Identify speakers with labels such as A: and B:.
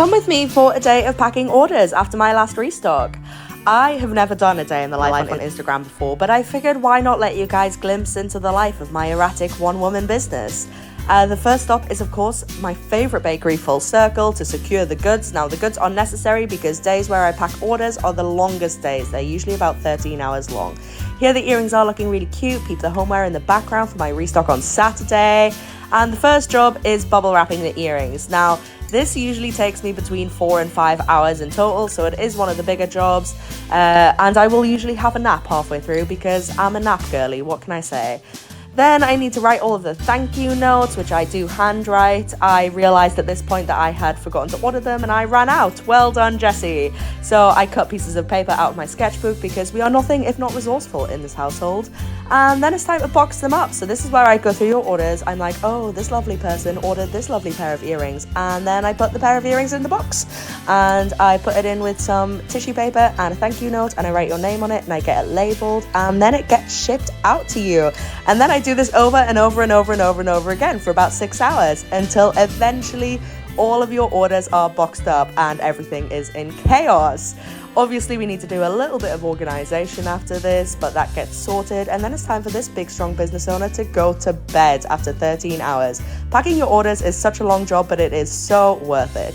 A: Come with me for a day of packing orders after my last restock. I have never done a day in the life on Instagram before, but I figured why not let you guys glimpse into the life of my erratic one-woman business. The first stop is, of course, my favorite bakery, Full Circle, to secure the goods. Now, the goods are necessary because days where I pack orders are the longest days. They're usually about 13 hours long. Here the earrings are looking really cute. Peep the homeware in the background for my restock on Saturday. And the first job is bubble wrapping the earrings. Now, this usually takes me between 4 and 5 hours in total, so it is one of the bigger jobs. And I will usually have a nap halfway through because I'm a nap girly, what can I say? Then I need to write all of the thank you notes, which I do handwrite. I realized at this point that I had forgotten to order them and I ran out. Well done, Jessie. So I cut pieces of paper out of my sketchbook because we are nothing if not resourceful in this household. And then it's time to box them up. So this is where I go through your orders. I'm like, oh, this lovely person ordered this lovely pair of earrings. And then I put the pair of earrings in the box and I put it in with some tissue paper and a thank you note and I write your name on it and I get it labeled and then it gets shipped out to you. And then I do this over and over and over and over and over again for about 6 hours until eventually all of your orders are boxed up and everything is in chaos. Obviously, we need to do a little bit of organization after this, but that gets sorted. And then it's time for this big, strong business owner to go to bed after 13 hours. Packing your orders is such a long job, but it is so worth it.